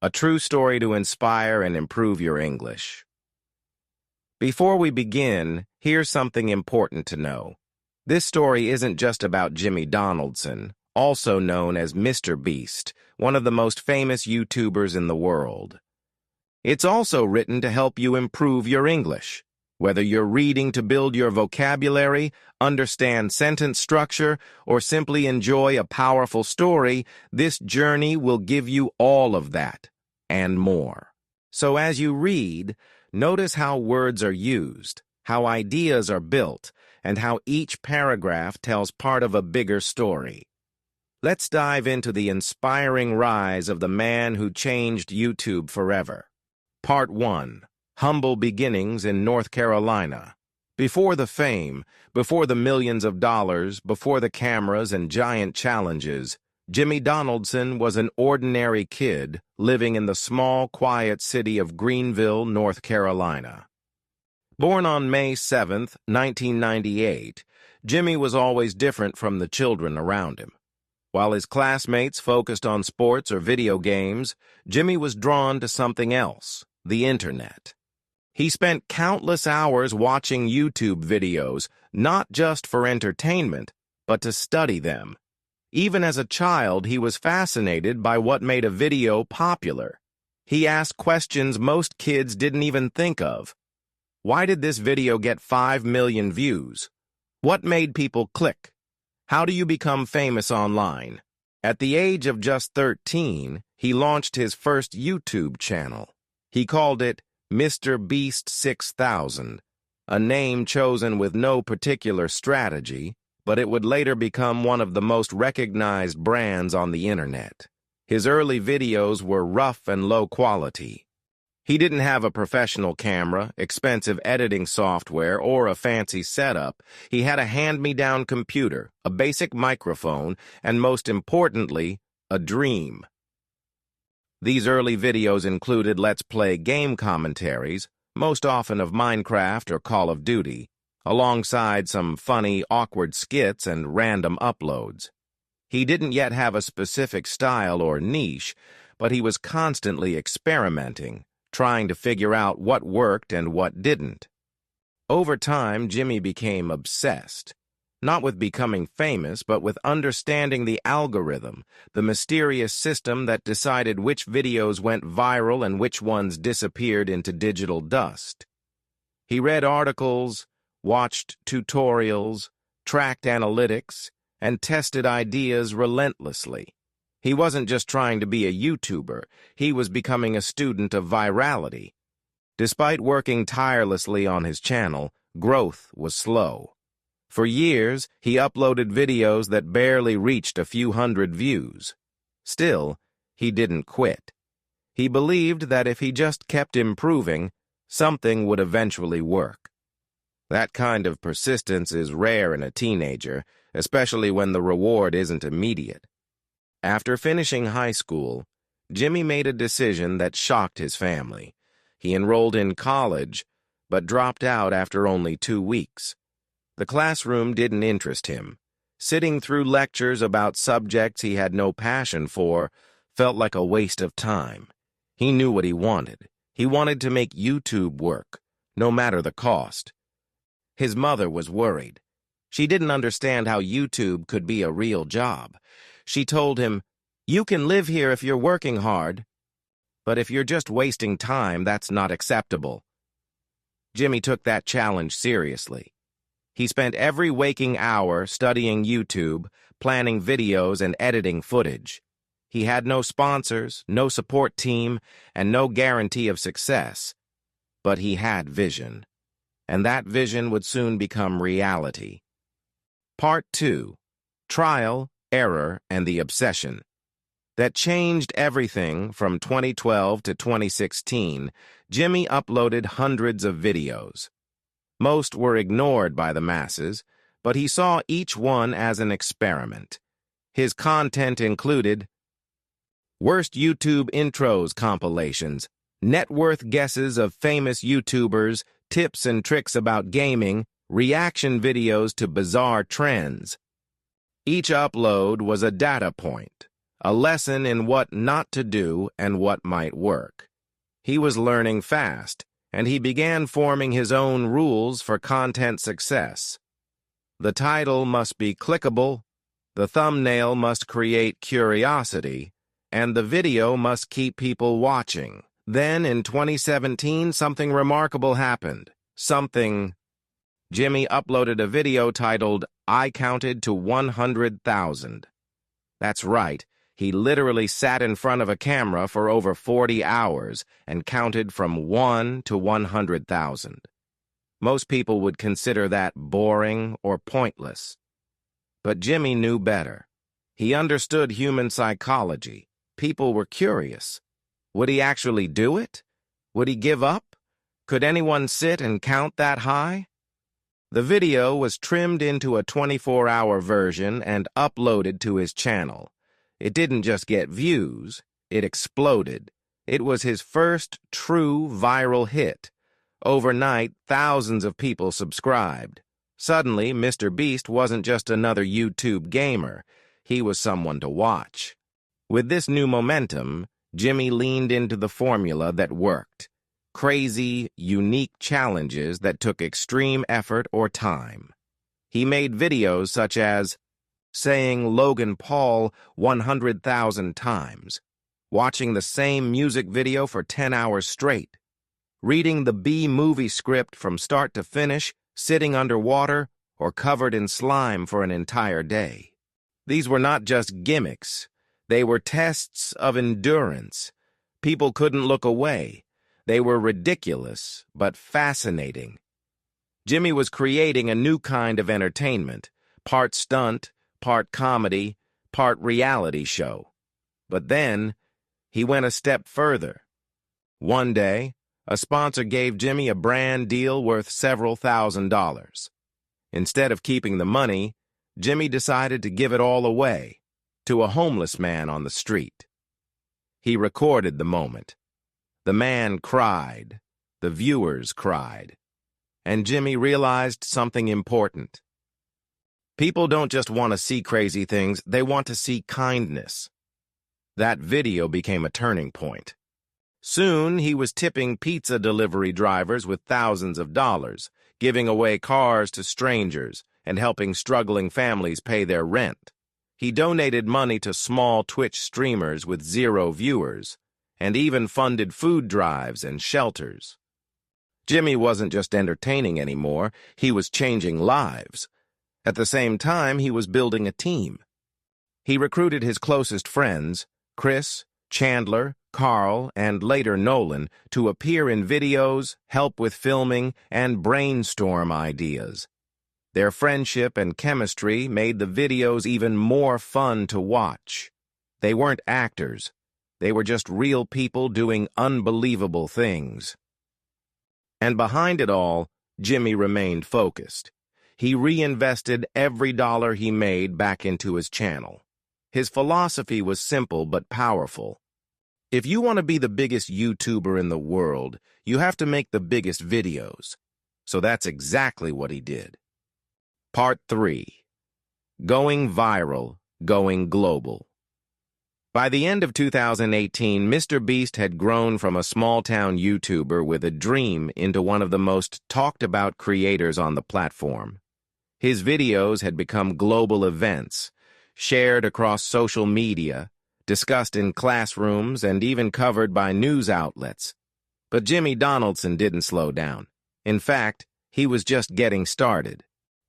a true story to inspire and improve your English. Before we begin, here's something important to know. This story isn't just about Jimmy Donaldson, also known as MrBeast, one of the most famous YouTubers in the world. It's also written to help you improve your English. Whether you're reading to build your vocabulary, understand sentence structure, or simply enjoy a powerful story, this journey will give you all of that and more. So as you read, notice how words are used, how ideas are built, and how each paragraph tells part of a bigger story. Let's dive into the inspiring rise of the man who changed YouTube forever. Part 1. Humble beginnings in North Carolina. Before the fame, before the millions of dollars, before the cameras and giant challenges, Jimmy Donaldson was an ordinary kid living in the small, quiet city of Greenville, North Carolina. Born on May 7, 1998, Jimmy was always different from the children around him. While his classmates focused on sports or video games, Jimmy was drawn to something else, the internet. He spent countless hours watching YouTube videos, not just for entertainment, but to study them. Even as a child, he was fascinated by what made a video popular. He asked questions most kids didn't even think of. Why did this video get 5 million views? What made people click? How do you become famous online? At the age of just 13, he launched his first YouTube channel. He called it MrBeast 6000, a name chosen with no particular strategy, but it would later become one of the most recognized brands on the internet. His early videos were rough and low quality. He didn't have a professional camera, expensive editing software, or a fancy setup. He had a hand-me-down computer, a basic microphone, and most importantly, a dream. These early videos included Let's Play game commentaries, most often of Minecraft or Call of Duty, alongside some funny, awkward skits and random uploads. He didn't yet have a specific style or niche, but he was constantly experimenting, trying to figure out what worked and what didn't. Over time, Jimmy became obsessed. Not with becoming famous, but with understanding the algorithm, the mysterious system that decided which videos went viral and which ones disappeared into digital dust. He read articles, watched tutorials, tracked analytics, and tested ideas relentlessly. He wasn't just trying to be a YouTuber, he was becoming a student of virality. Despite working tirelessly on his channel, growth was slow. For years, he uploaded videos that barely reached a few hundred views. Still, he didn't quit. He believed that if he just kept improving, something would eventually work. That kind of persistence is rare in a teenager, especially when the reward isn't immediate. After finishing high school, Jimmy made a decision that shocked his family. He enrolled in college, but dropped out after only 2 weeks. The classroom didn't interest him. Sitting through lectures about subjects he had no passion for felt like a waste of time. He knew what he wanted. He wanted to make YouTube work, no matter the cost. His mother was worried. She didn't understand how YouTube could be a real job. She told him, "You can live here if you're working hard, but if you're just wasting time, that's not acceptable." Jimmy took that challenge seriously. He spent every waking hour studying YouTube, planning videos, and editing footage. He had no sponsors, no support team, and no guarantee of success. But he had vision, and that vision would soon become reality. Part 2. Trial, Error, and the Obsession. That changed everything from 2012 to 2016. Jimmy uploaded hundreds of videos. Most were ignored by the masses, but he saw each one as an experiment. His content included Worst YouTube Intros compilations, net worth guesses of famous YouTubers, tips and tricks about gaming, reaction videos to bizarre trends. Each upload was a data point, a lesson in what not to do and what might work. He was learning fast, and he began forming his own rules for content success. The title must be clickable, the thumbnail must create curiosity, and the video must keep people watching. Then, in 2017, something remarkable happened. Jimmy uploaded a video titled, "I Counted to 100,000. That's right, he literally sat in front of a camera for over 40 hours and counted from 1 to 100,000. Most people would consider that boring or pointless. But Jimmy knew better. He understood human psychology. People were curious. Would he actually do it? Would he give up? Could anyone sit and count that high? The video was trimmed into a 24-hour version and uploaded to his channel. It didn't just get views, it exploded. It was his first true viral hit. Overnight, thousands of people subscribed. Suddenly, MrBeast wasn't just another YouTube gamer. He was someone to watch. With this new momentum, Jimmy leaned into the formula that worked. Crazy, unique challenges that took extreme effort or time. He made videos such as saying Logan Paul 100,000 times, watching the same music video for 10 hours straight, reading the B-movie script from start to finish, sitting underwater, or covered in slime for an entire day. These were not just gimmicks. They were tests of endurance. People couldn't look away. They were ridiculous, but fascinating. Jimmy was creating a new kind of entertainment, part stunt, part comedy, part reality show. But then, he went a step further. One day, a sponsor gave Jimmy a brand deal worth several $1,000s. Instead of keeping the money, Jimmy decided to give it all away to a homeless man on the street. He recorded the moment. The man cried, the viewers cried, and Jimmy realized something important. People don't just want to see crazy things, they want to see kindness. That video became a turning point. Soon, he was tipping pizza delivery drivers with thousands of dollars, giving away cars to strangers, and helping struggling families pay their rent. He donated money to small Twitch streamers with 0 viewers, and even funded food drives and shelters. Jimmy wasn't just entertaining anymore, he was changing lives. At the same time, he was building a team. He recruited his closest friends, Chris, Chandler, Carl, and later Nolan, to appear in videos, help with filming, and brainstorm ideas. Their friendship and chemistry made the videos even more fun to watch. They weren't actors. They were just real people doing unbelievable things. And behind it all, Jimmy remained focused. He reinvested every dollar he made back into his channel. His philosophy was simple but powerful. If you want to be the biggest YouTuber in the world, you have to make the biggest videos. So that's exactly what he did. Part 3. Going viral, going global. By the end of 2018, MrBeast had grown from a small-town YouTuber with a dream into one of the most talked-about creators on the platform. His videos had become global events, shared across social media, discussed in classrooms, and even covered by news outlets. But Jimmy Donaldson didn't slow down. In fact, he was just getting started.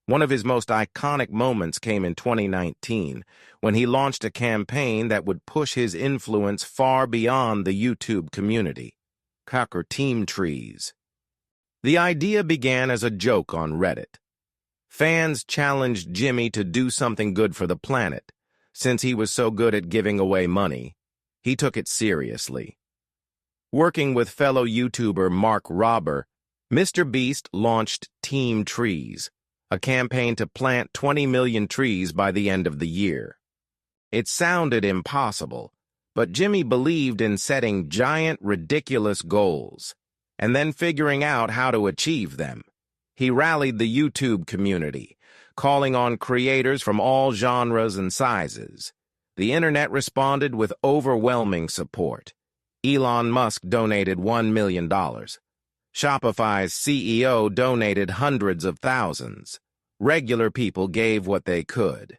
One of his most iconic moments came in 2019, when he launched a campaign that would push his influence far beyond the YouTube community. Cocker Team Trees. The idea began as a joke on Reddit. Fans challenged Jimmy to do something good for the planet. Since he was so good at giving away money, he took it seriously. Working with fellow YouTuber Mark Robber, MrBeast launched Team Trees, a campaign to plant 20 million trees by the end of the year. It sounded impossible, but Jimmy believed in setting giant, ridiculous goals, and then figuring out how to achieve them. He rallied the YouTube community, calling on creators from all genres and sizes. The internet responded with overwhelming support. Elon Musk donated $1 million. Shopify's CEO donated hundreds of thousands. Regular people gave what they could.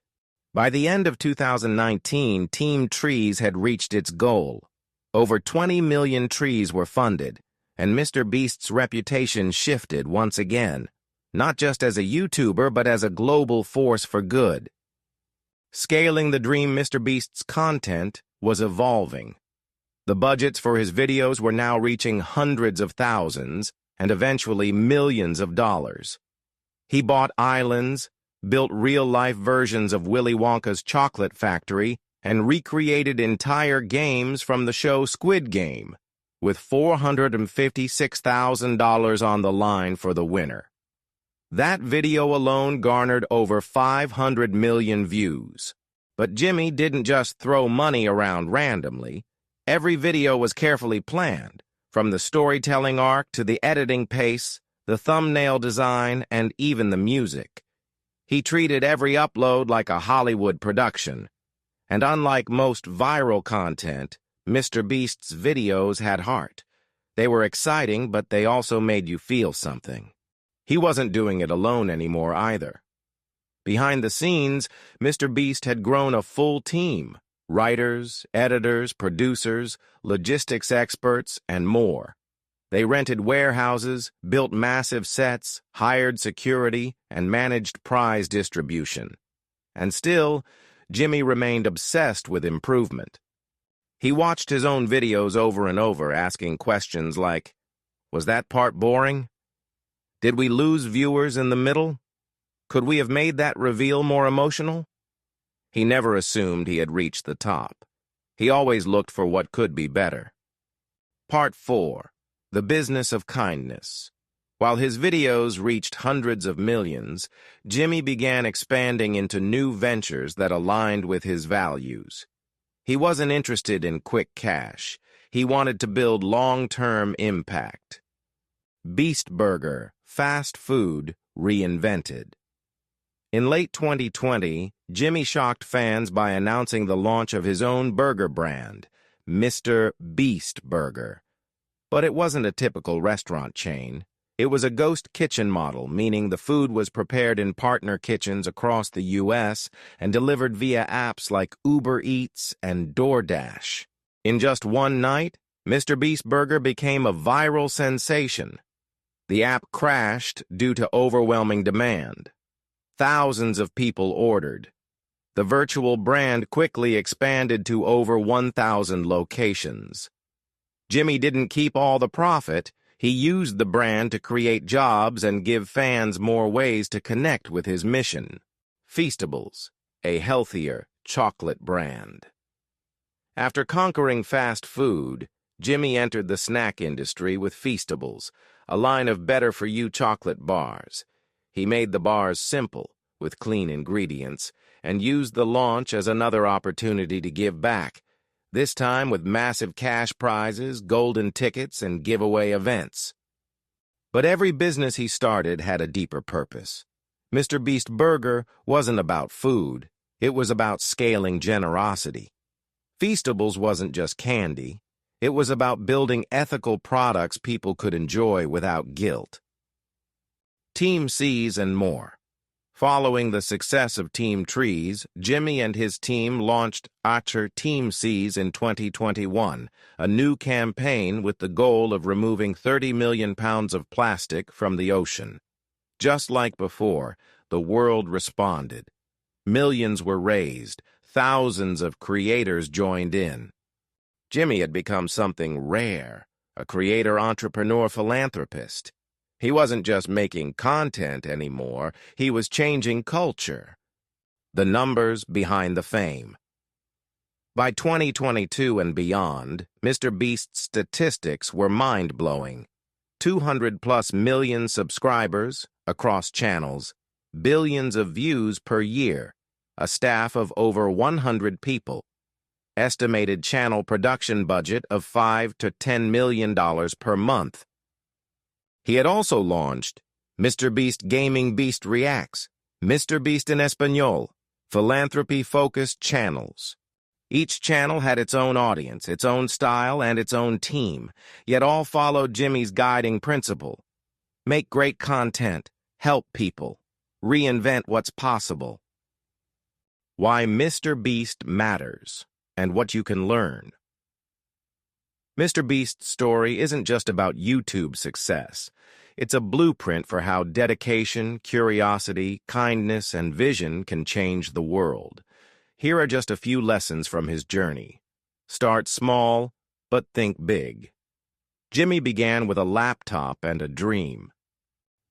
By the end of 2019, Team Trees had reached its goal. Over 20 million trees were funded, and MrBeast's reputation shifted once again, not just as a YouTuber, but as a global force for good. Scaling the dream, MrBeast's content was evolving. The budgets for his videos were now reaching hundreds of thousands and eventually millions of dollars. He bought islands, built real-life versions of Willy Wonka's chocolate factory, and recreated entire games from the show Squid Game, with $456,000 on the line for the winner. That video alone garnered over 500 million views. But Jimmy didn't just throw money around randomly. Every video was carefully planned, from the storytelling arc to the editing pace, the thumbnail design, and even the music. He treated every upload like a Hollywood production. And unlike most viral content, MrBeast's videos had heart. They were exciting, but they also made you feel something. He wasn't doing it alone anymore either. Behind the scenes, MrBeast had grown a full team: writers, editors, producers, logistics experts, and more. They rented warehouses, built massive sets, hired security, and managed prize distribution. And still, Jimmy remained obsessed with improvement. He watched his own videos over and over, asking questions like, "Was that part boring? Did we lose viewers in the middle? Could we have made that reveal more emotional?" He never assumed he had reached the top. He always looked for what could be better. Part 4. The Business of Kindness. While his videos reached hundreds of millions, Jimmy began expanding into new ventures that aligned with his values. He wasn't interested in quick cash. He wanted to build long-term impact. Beast Burger, fast food reinvented. In late 2020, Jimmy shocked fans by announcing the launch of his own burger brand, MrBeast Burger. But it wasn't a typical restaurant chain. It was a ghost kitchen model, meaning the food was prepared in partner kitchens across the U.S. and delivered via apps like Uber Eats and DoorDash. In just one night, MrBeast Burger became a viral sensation. The app crashed due to overwhelming demand. Thousands of people ordered. The virtual brand quickly expanded to over 1,000 locations. Jimmy didn't keep all the profit. He used the brand to create jobs and give fans more ways to connect with his mission. Feastables, a healthier chocolate brand. After conquering fast food, Jimmy entered the snack industry with Feastables, a line of better-for-you chocolate bars. He made the bars simple, with clean ingredients, and used the launch as another opportunity to give back, this time with massive cash prizes, golden tickets, and giveaway events. But every business he started had a deeper purpose. MrBeast Burger wasn't about food. It was about scaling generosity. Feastables wasn't just candy. It was about building ethical products people could enjoy without guilt. Team C's and more. Following the success of Team Trees, Jimmy and his team launched Team C's in 2021, a new campaign with the goal of removing 30 million pounds of plastic from the ocean. Just like before, the world responded. Millions were raised, thousands of creators joined in. Jimmy had become something rare, a creator, entrepreneur, philanthropist. He wasn't just making content anymore, he was changing culture. The numbers behind the fame. By 2022 and beyond, MrBeast's statistics were mind-blowing. 200+ million subscribers across channels, billions of views per year, a staff of over 100 people, estimated channel production budget of $5 to $10 million per month. He had also launched MrBeast Gaming Beast Reacts, MrBeast in Espanol, philanthropy-focused channels. Each channel had its own audience, its own style, and its own team, yet all followed Jimmy's guiding principle. Make great content, help people, reinvent what's possible. Why MrBeast matters, and what you can learn. MrBeast's story isn't just about YouTube success. It's a blueprint for how dedication, curiosity, kindness, and vision can change the world. Here are just a few lessons from his journey. Start small, but think big. Jimmy began with a laptop and a dream.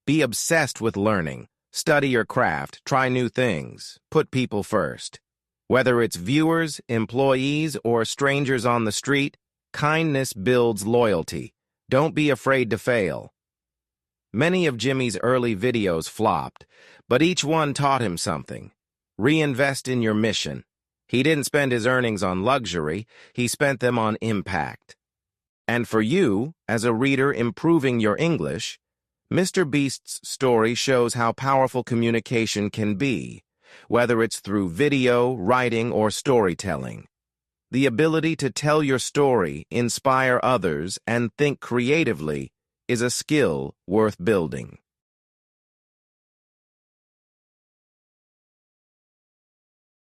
Be obsessed with learning. Study your craft, try new things, put people first. Whether it's viewers, employees, or strangers on the street, kindness builds loyalty. Don't be afraid to fail. Many of Jimmy's early videos flopped, but each one taught him something. Reinvest in your mission. He didn't spend his earnings on luxury, he spent them on impact. And for you, as a reader improving your English, MrBeast's story shows how powerful communication can be, whether it's through video, writing, or storytelling. The ability to tell your story, inspire others, and think creatively is a skill worth building.